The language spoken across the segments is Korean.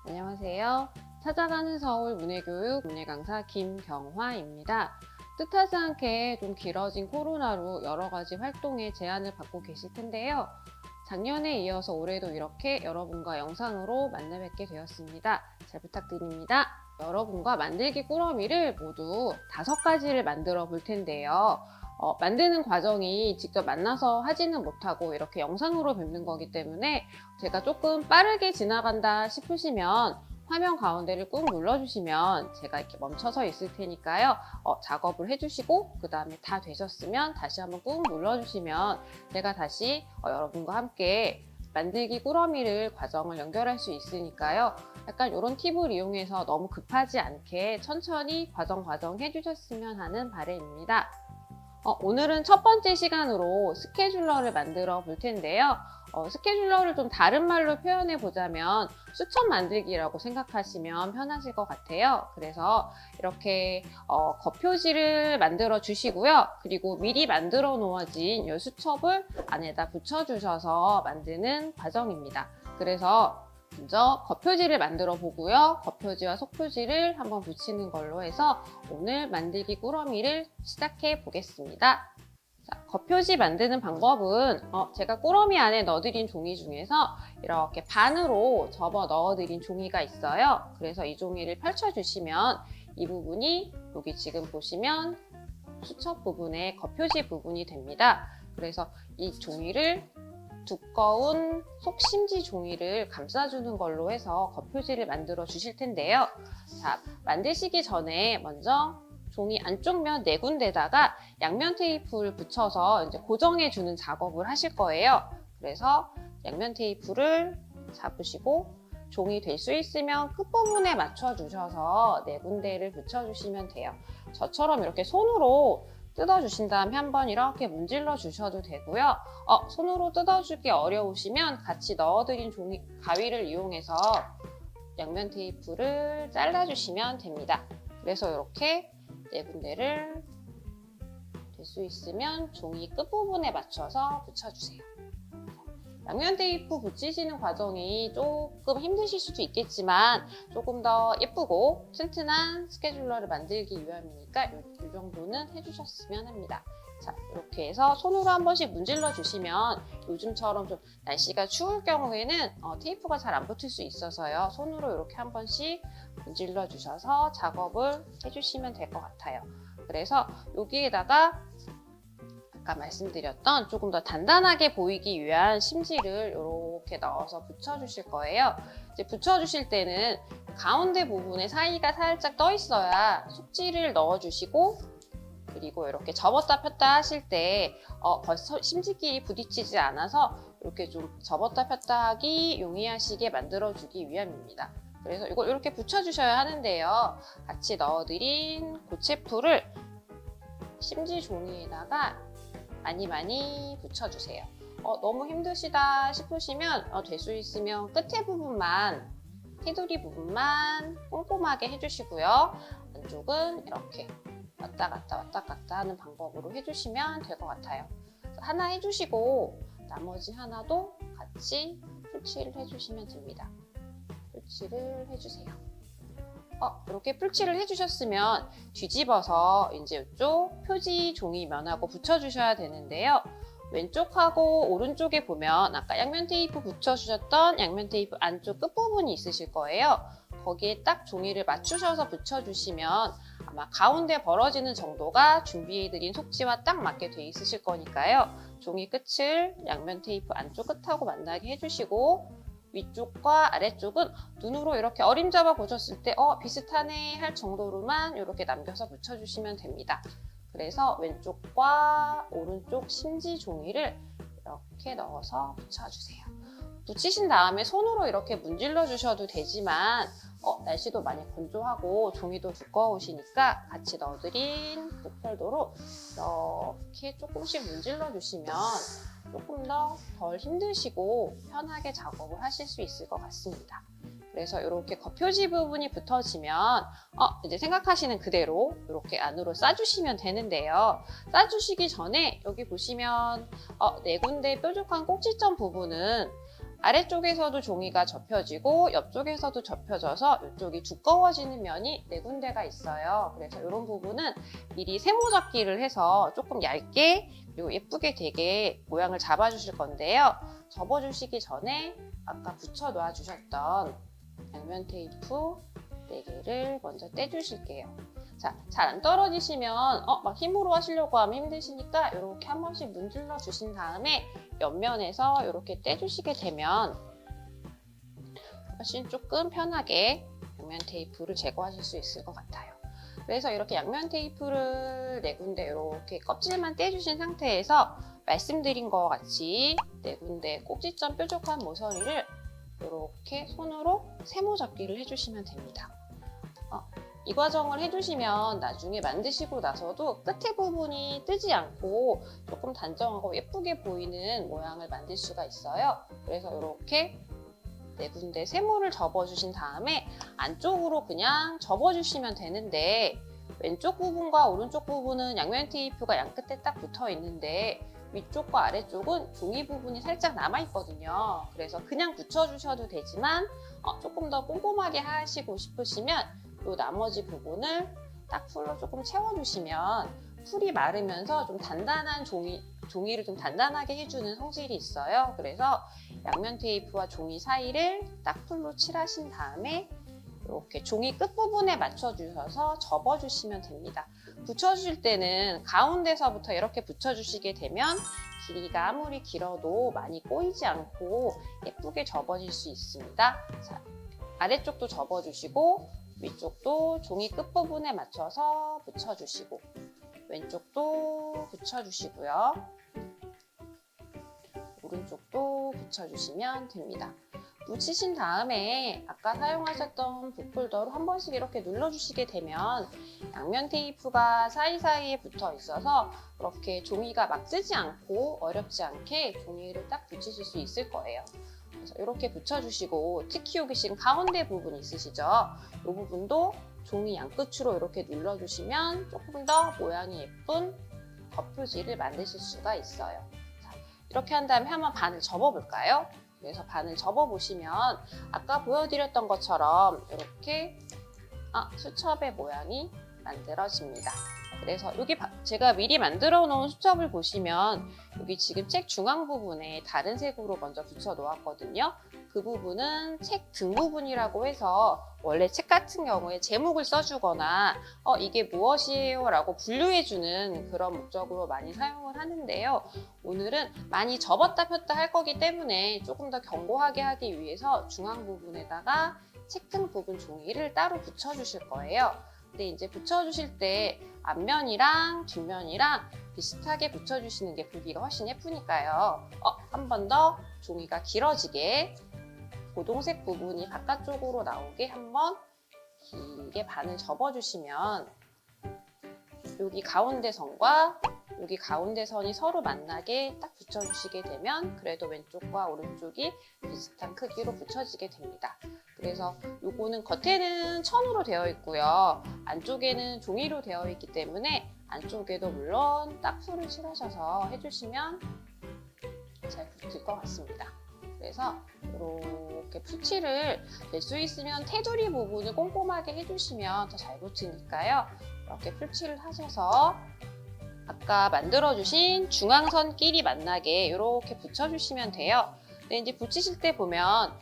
안녕하세요. 찾아가는 서울 문해교육 문해강사 김경화입니다. 뜻하지 않게 좀 길어진 코로나로 여러 가지 활동에 제한을 받고 계실 텐데요. 작년에 이어서 올해도 이렇게 여러분과 영상으로 만나 뵙게 되었습니다. 잘 부탁드립니다. 여러분과 만들기 꾸러미를 모두 5가지를 만들어 볼 텐데요. 만드는 과정이 직접 만나서 하지는 못하고 이렇게 영상으로 뵙는 거기 때문에 제가 조금 빠르게 지나간다 싶으시면 화면 가운데를 꾹 눌러주시면 제가 이렇게 멈춰서 있을 테니까요. 작업을 해주시고 그 다음에 다 되셨으면 다시 한번 꾹 눌러주시면 제가 다시 여러분과 함께 만들기 꾸러미를 과정을 연결할 수 있으니까요. 약간 이런 팁을 이용해서 너무 급하지 않게 천천히 과정 해주셨으면 하는 바람입니다. 오늘은 첫 번째 시간으로 스케줄러를 만들어 볼 텐데요. 스케줄러를 좀 다른 말로 표현해 보자면 수첩 만들기라고 생각하시면 편하실 것 같아요. 그래서 이렇게 겉표지를 만들어 주시고요. 그리고 미리 만들어 놓아진 이 수첩을 안에다 붙여 주셔서 만드는 과정입니다. 그래서 먼저 겉표지를 만들어 보고요. 겉표지와 속표지를 한번 붙이는 걸로 해서 오늘 만들기 꾸러미를 시작해 보겠습니다. 자, 겉표지 만드는 방법은 제가 꾸러미 안에 넣어드린 종이 중에서 이렇게 반으로 접어 넣어드린 종이가 있어요. 그래서 이 종이를 펼쳐주시면 이 부분이 여기 지금 보시면 수첩 부분의 겉표지 부분이 됩니다. 그래서 이 종이를 두꺼운 속심지 종이를 감싸주는 걸로 해서 겉표지를 만들어 주실 텐데요. 자, 만드시기 전에 먼저 종이 안쪽 면 4군데다가 양면 테이프를 붙여서 이제 고정해 주는 작업을 하실 거예요. 그래서 양면 테이프를 잡으시고 종이 될 수 있으면 끝부분에 맞춰 주셔서 4군데를 붙여 주시면 돼요. 저처럼 이렇게 손으로 뜯어주신 다음에 한번 이렇게 문질러 주셔도 되고요. 손으로 뜯어주기 어려우시면 같이 넣어드린 종이 가위를 이용해서 양면 테이프를 잘라주시면 됩니다. 그래서 이렇게 4군데를 될 수 있으면 종이 끝부분에 맞춰서 붙여주세요. 양면 테이프 붙이시는 과정이 조금 힘드실 수도 있겠지만 조금 더 예쁘고 튼튼한 스케줄러를 만들기 위함이니까 이 정도는 해주셨으면 합니다. 자, 이렇게 해서 손으로 한 번씩 문질러 주시면 요즘처럼 좀 날씨가 추울 경우에는 테이프가 잘 안 붙을 수 있어서요. 손으로 이렇게 한 번씩 문질러 주셔서 작업을 해주시면 될 것 같아요. 그래서 여기에다가 아까 말씀드렸던 조금 더 단단하게 보이기 위한 심지를 이렇게 넣어서 붙여주실 거예요. 이제 붙여주실 때는 가운데 부분에 사이가 살짝 떠 있어야 속지를 넣어주시고 그리고 이렇게 접었다 폈다 하실 때 벌써 심지끼리 부딪히지 않아서 이렇게 좀 접었다 폈다 하기 용이하시게 만들어주기 위함입니다. 그래서 이걸 이렇게 붙여주셔야 하는데요. 같이 넣어드린 고체풀을 심지 종이에다가 많이 붙여주세요. 너무 힘드시다 싶으시면 될 수 있으면 끝에 부분만, 테두리 부분만 꼼꼼하게 해주시고요. 안쪽은 이렇게 왔다 갔다 하는 방법으로 해주시면 될 것 같아요. 하나 해주시고 나머지 하나도 같이 풀칠을 해주시면 됩니다. 풀칠을 해주세요. 이렇게 풀칠을 해주셨으면 뒤집어서 이제 이쪽 표지 종이 면하고 붙여주셔야 되는데요. 왼쪽하고 오른쪽에 보면 아까 양면 테이프 붙여주셨던 양면 테이프 안쪽 끝부분이 있으실 거예요. 거기에 딱 종이를 맞추셔서 붙여주시면 아마 가운데 벌어지는 정도가 준비해드린 속지와 딱 맞게 돼 있으실 거니까요. 종이 끝을 양면 테이프 안쪽 끝하고 만나게 해주시고 위쪽과 아래쪽은 눈으로 이렇게 어림잡아 보셨을 때 비슷하네 할 정도로만 이렇게 남겨서 붙여주시면 됩니다. 그래서 왼쪽과 오른쪽 심지 종이를 이렇게 넣어서 붙여주세요. 붙이신 다음에 손으로 이렇게 문질러 주셔도 되지만 날씨도 많이 건조하고 종이도 두꺼우시니까 같이 넣어드린 목살도로 이렇게 조금씩 문질러 주시면 조금 더 덜 힘드시고 편하게 작업을 하실 수 있을 것 같습니다. 그래서 이렇게 겉표지 부분이 붙어지면 이제 생각하시는 그대로 이렇게 안으로 싸주시면 되는데요. 싸주시기 전에 여기 보시면 4군데 뾰족한 꼭지점 부분은 아래쪽에서도 종이가 접혀지고 옆쪽에서도 접혀져서 이쪽이 두꺼워지는 면이 네 군데가 있어요. 그래서 이런 부분은 미리 세모잡기를 해서 조금 얇게 그리고 예쁘게 되게 모양을 잡아주실 건데요. 접어주시기 전에 아까 붙여 놔주셨던 양면 테이프 4개를 먼저 떼주실게요. 자, 잘 안 떨어지시면 막 힘으로 하시려고 하면 힘드시니까 이렇게 한 번씩 문질러 주신 다음에 옆면에서 이렇게 떼주시게 되면 훨씬 조금 편하게 양면 테이프를 제거하실 수 있을 것 같아요. 그래서 이렇게 양면 테이프를 4군데 이렇게 껍질만 떼주신 상태에서 말씀드린 것 같이 4군데 꼭지점 뾰족한 모서리를 이렇게 손으로 세모 잡기를 해주시면 됩니다. 이 과정을 해주시면 나중에 만드시고 나서도 끝에 부분이 뜨지 않고 조금 단정하고 예쁘게 보이는 모양을 만들 수가 있어요. 그래서 이렇게 4군데 세모를 접어주신 다음에 안쪽으로 그냥 접어주시면 되는데 왼쪽 부분과 오른쪽 부분은 양면 테이프가 양끝에 딱 붙어 있는데 위쪽과 아래쪽은 종이 부분이 살짝 남아있거든요. 그래서 그냥 붙여주셔도 되지만 조금 더 꼼꼼하게 하시고 싶으시면 이 나머지 부분을 딱 풀로 조금 채워주시면 풀이 마르면서 좀 단단한 종이를 좀 단단하게 해주는 성질이 있어요. 그래서 양면 테이프와 종이 사이를 딱 풀로 칠하신 다음에 이렇게 종이 끝부분에 맞춰주셔서 접어주시면 됩니다. 붙여주실 때는 가운데서부터 이렇게 붙여주시게 되면 길이가 아무리 길어도 많이 꼬이지 않고 예쁘게 접어질 수 있습니다. 자, 아래쪽도 접어주시고 위쪽도 종이 끝부분에 맞춰서 붙여주시고 왼쪽도 붙여주시고요. 오른쪽도 붙여주시면 됩니다. 붙이신 다음에 아까 사용하셨던 붓폴더로 한 번씩 이렇게 눌러주시게 되면 양면 테이프가 사이사이에 붙어 있어서 그렇게 종이가 막 뜨지 않고 어렵지 않게 종이를 딱 붙이실 수 있을 거예요. 그래서 이렇게 붙여주시고 특히 여기 지금 가운데 부분 있으시죠? 이 부분도 종이 양끝으로 이렇게 눌러주시면 조금 더 모양이 예쁜 겉표지를 만드실 수가 있어요. 자, 이렇게 한 다음에 한번 반을 접어볼까요? 그래서 반을 접어보시면 아까 보여드렸던 것처럼 이렇게 수첩의 모양이 만들어집니다. 그래서 여기 제가 미리 만들어 놓은 수첩을 보시면 여기 지금 책 중앙 부분에 다른 색으로 먼저 붙여 놓았거든요. 그 부분은 책 등 부분이라고 해서 원래 책 같은 경우에 제목을 써주거나 이게 무엇이에요? 라고 분류해주는 그런 목적으로 많이 사용을 하는데요. 오늘은 많이 접었다 폈다 할 거기 때문에 조금 더 견고하게 하기 위해서 중앙 부분에다가 책 등 부분 종이를 따로 붙여주실 거예요. 근데 이제 붙여주실 때 앞면이랑 뒷면이랑 비슷하게 붙여주시는 게 보기가 훨씬 예쁘니까요. 한 번 더 종이가 길어지게 고동색 부분이 바깥쪽으로 나오게 한번 길게 반을 접어주시면 여기 가운데 선과 여기 가운데 선이 서로 만나게 딱 붙여주시게 되면 그래도 왼쪽과 오른쪽이 비슷한 크기로 붙여지게 됩니다. 그래서 요거는 겉에는 천으로 되어 있고요. 안쪽에는 종이로 되어 있기 때문에 안쪽에도 물론 딱 풀을 칠하셔서 해주시면 잘 붙을 것 같습니다. 그래서 이렇게 풀칠을 될 수 있으면 테두리 부분을 꼼꼼하게 해주시면 더 잘 붙으니까요. 이렇게 풀칠을 하셔서 아까 만들어주신 중앙선끼리 만나게 이렇게 붙여주시면 돼요. 근데 이제 붙이실 때 보면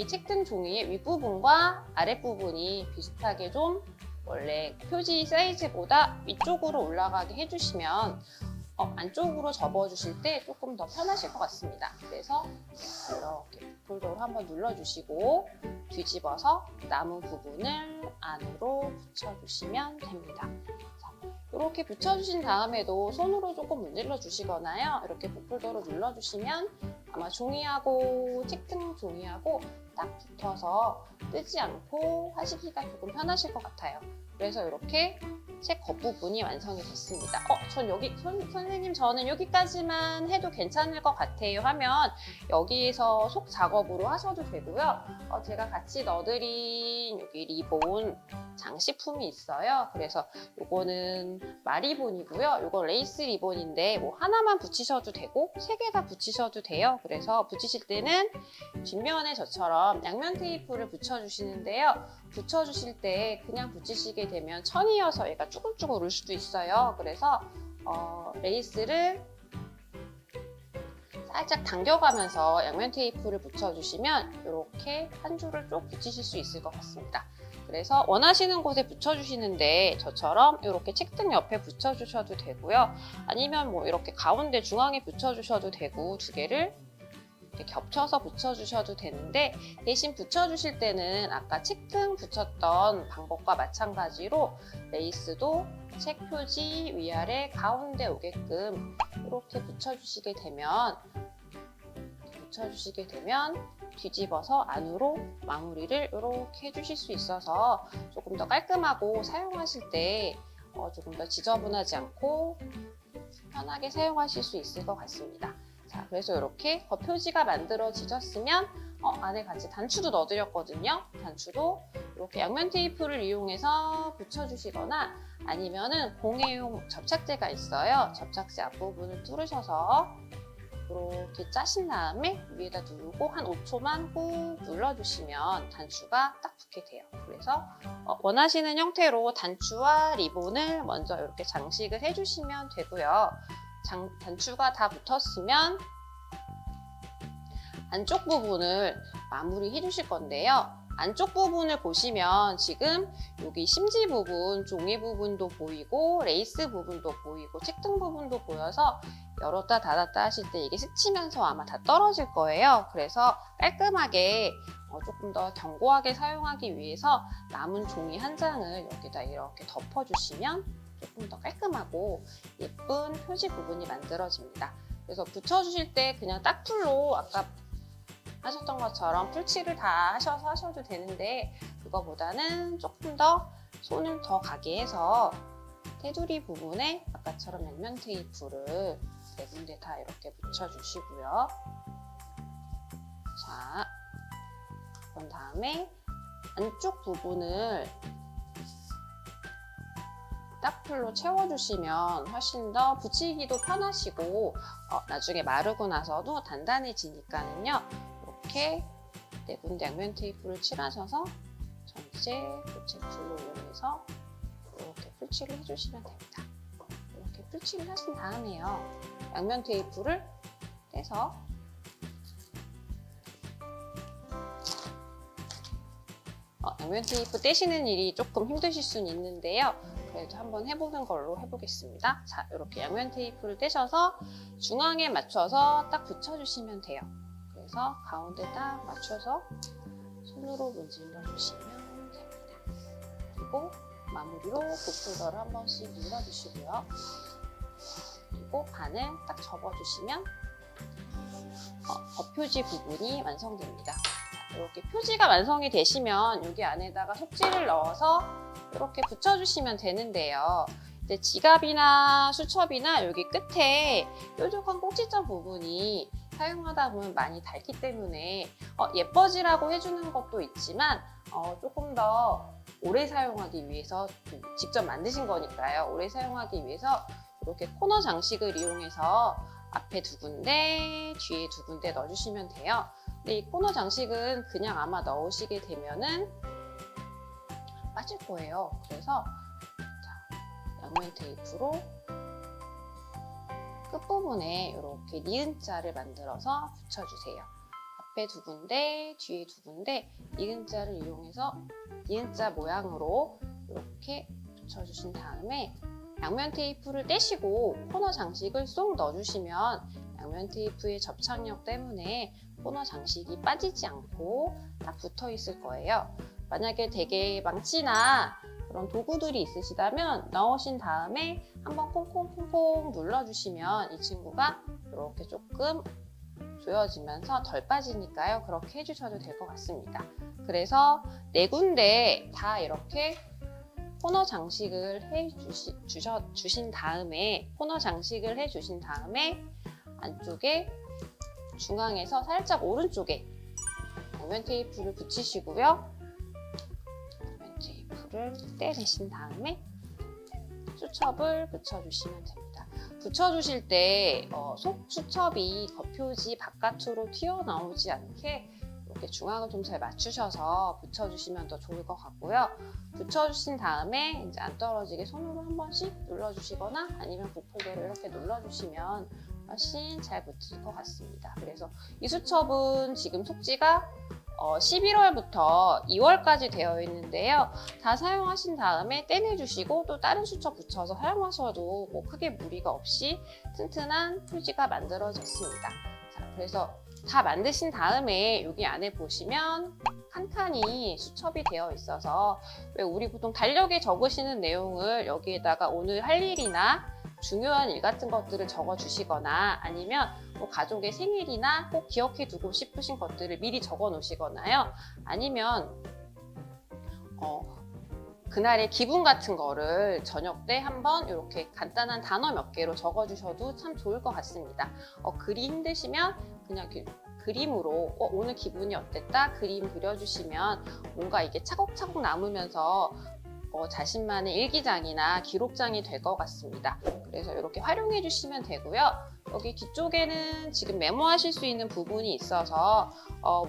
책 등 종이의 윗부분과 아랫부분이 비슷하게 좀 원래 표지 사이즈보다 위쪽으로 올라가게 해주시면 안쪽으로 접어주실 때 조금 더 편하실 것 같습니다. 그래서 이렇게 붓폴더로 한번 눌러주시고 뒤집어서 남은 부분을 안으로 붙여주시면 됩니다. 이렇게 붙여주신 다음에도 손으로 조금 문질러 주시거나요. 이렇게 붓폴더로 눌러주시면 아마 종이하고 책 등 종이하고 딱 붙어서 뜨지 않고 하시기가 조금 편하실 것 같아요. 그래서 이렇게 책 겉부분이 완성이 됐습니다. 선생님 저는 여기까지만 해도 괜찮을 것 같아요 하면 여기에서 속 작업으로 하셔도 되고요. 제가 같이 넣어드린 여기 리본 장식품이 있어요. 그래서 요거는 마리본이고요. 요거 레이스 리본인데 뭐 하나만 붙이셔도 되고 3개 다 붙이셔도 돼요. 그래서 붙이실 때는 뒷면에 저처럼 양면 테이프를 붙여주시는데요. 붙여주실 때 그냥 붙이시게 되면 천이어서 얘가 쭈글쭈글 올 수도 있어요. 그래서 레이스를 살짝 당겨가면서 양면 테이프를 붙여주시면 이렇게 한 줄을 쭉 붙이실 수 있을 것 같습니다. 그래서 원하시는 곳에 붙여주시는데 저처럼 이렇게 책등 옆에 붙여주셔도 되고요. 아니면 뭐 이렇게 가운데 중앙에 붙여주셔도 되고 2개를 이렇게 겹쳐서 붙여주셔도 되는데 대신 붙여주실 때는 아까 책등 붙였던 방법과 마찬가지로 레이스도 책 표지 위아래 가운데 오게끔 이렇게 붙여주시게 되면 뒤집어서 안으로 마무리를 이렇게 해주실 수 있어서 조금 더 깔끔하고 사용하실 때 조금 더 지저분하지 않고 편하게 사용하실 수 있을 것 같습니다. 자, 그래서 이렇게 겉표지가 만들어지셨으면 안에 같이 단추도 넣어드렸거든요. 단추도 이렇게 양면 테이프를 이용해서 붙여주시거나 아니면은 공예용 접착제가 있어요. 접착제 앞부분을 뚫으셔서 이렇게 짜신 다음에 위에다 누르고 한 5초만 꾹 눌러주시면 단추가 딱 붙게 돼요. 그래서 원하시는 형태로 단추와 리본을 먼저 이렇게 장식을 해주시면 되고요. 단추가 다 붙었으면 안쪽 부분을 마무리 해주실 건데요. 안쪽 부분을 보시면 지금 여기 심지 부분, 종이 부분도 보이고 레이스 부분도 보이고 책등 부분도 보여서 열었다 닫았다 하실 때 이게 스치면서 아마 다 떨어질 거예요. 그래서 깔끔하게 조금 더 견고하게 사용하기 위해서 남은 종이 한 장을 여기다 이렇게 덮어주시면 조금 더 깔끔하고 예쁜 표지 부분이 만들어집니다. 그래서 붙여주실 때 그냥 딱풀로 아까 하셨던 것처럼 풀칠을 다 하셔서 하셔도 되는데 그거보다는 조금 더 손을 더 가게 해서 테두리 부분에 아까처럼 양면 테이프를 4군데 다 이렇게 붙여주시고요. 자, 그런 다음에 안쪽 부분을 딱풀로 채워주시면 훨씬 더 붙이기도 편하시고 나중에 마르고 나서도 단단해지니까는요. 이렇게 4군데 양면 테이프를 칠하셔서 전체 교체풀로 이용해서 이렇게 풀칠을 해주시면 됩니다. 이렇게 풀칠을 하신 다음에요. 양면 테이프를 떼서 양면 테이프 떼시는 일이 조금 힘드실 수는 있는데요. 그래도 한번 해보는 걸로 해보겠습니다. 자, 이렇게 양면 테이프를 떼셔서 중앙에 맞춰서 딱 붙여주시면 돼요. 그래서 가운데 딱 맞춰서 손으로 문질러 주시면 됩니다. 그리고 마무리로 붓솔더를 한 번씩 눌러주시고요. 그리고 반을 딱 접어주시면 겉표지 부분이 완성됩니다. 자, 이렇게 표지가 완성이 되시면 여기 안에다가 속지를 넣어서 이렇게 붙여주시면 되는데요. 이제 지갑이나 수첩이나 여기 끝에 뾰족한 꼭지점 부분이 사용하다 보면 많이 닳기 때문에 예뻐지라고 해주는 것도 있지만 조금 더 오래 사용하기 위해서 직접 만드신 거니까요. 오래 사용하기 위해서 이렇게 코너 장식을 이용해서 앞에 2군데, 뒤에 2군데 넣어주시면 돼요. 근데 이 코너 장식은 그냥 아마 넣으시게 되면은 빠질 거예요. 그래서 양면 테이프로 끝부분에 이렇게 니은자를 만들어서 붙여주세요. 앞에 2군데, 뒤에 2군데 니은자를 이용해서 니은자 모양으로 이렇게 붙여주신 다음에 양면 테이프를 떼시고 코너 장식을 쏙 넣어주시면 양면 테이프의 접착력 때문에 코너 장식이 빠지지 않고 딱 붙어 있을 거예요. 만약에 되게 망치나 그런 도구들이 있으시다면 넣으신 다음에 한번 콩콩콩콩 눌러주시면 이 친구가 이렇게 조금 조여지면서 덜 빠지니까요. 그렇게 해주셔도 될 것 같습니다. 그래서 4군데 다 이렇게 코너 장식을 주신 다음에 안쪽에 중앙에서 살짝 오른쪽에 양면 테이프를 붙이시고요. 양면 테이프를 떼내신 다음에 수첩을 붙여주시면 됩니다. 붙여주실 때 속 수첩이 겉표지 바깥으로 튀어나오지 않게 이렇게 중앙을 좀 잘 맞추셔서 붙여주시면 더 좋을 것 같고요. 붙여주신 다음에 이제 안 떨어지게 손으로 한 번씩 눌러주시거나 아니면 부포개로 이렇게 눌러주시면 훨씬 잘 붙을 것 같습니다. 그래서 이 수첩은 지금 속지가 11월부터 2월까지 되어 있는데요. 다 사용하신 다음에 떼내주시고 또 다른 수첩 붙여서 사용하셔도 뭐 크게 무리가 없이 튼튼한 표지가 만들어졌습니다. 자, 그래서 다 만드신 다음에 여기 안에 보시면 칸칸이 수첩이 되어 있어서 왜 우리 보통 달력에 적으시는 내용을 여기에다가 오늘 할 일이나 중요한 일 같은 것들을 적어주시거나 아니면 뭐 가족의 생일이나 꼭 기억해 두고 싶으신 것들을 미리 적어 놓으시거나요. 아니면 그날의 기분 같은 거를 저녁 때 한번 이렇게 간단한 단어 몇 개로 적어주셔도 참 좋을 것 같습니다. 글이 힘드시면 그냥 그림으로 오늘 기분이 어땠다? 그림 그려주시면 뭔가 이게 차곡차곡 남으면서 자신만의 일기장이나 기록장이 될 것 같습니다. 그래서 이렇게 활용해 주시면 되고요. 여기 뒤쪽에는 지금 메모하실 수 있는 부분이 있어서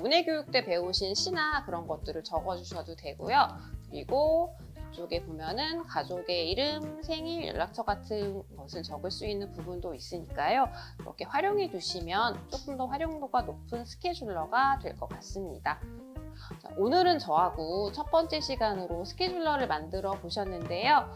문해교육 때 배우신 시나 그런 것들을 적어주셔도 되고요. 그리고 뒤쪽에 보면은 가족의 이름, 생일, 연락처 같은 것을 적을 수 있는 부분도 있으니까요. 이렇게 활용해 주시면 조금 더 활용도가 높은 스케줄러가 될 것 같습니다. 자, 오늘은 저하고 첫 번째 시간으로 스케줄러를 만들어 보셨는데요.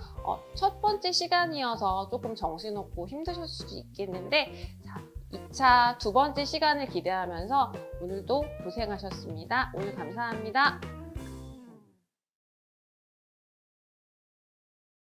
첫 번째 시간이어서 조금 정신없고 힘드셨을 수도 있겠는데 자, 2차 두 번째 시간을 기대하면서 오늘도 고생하셨습니다. 오늘 감사합니다.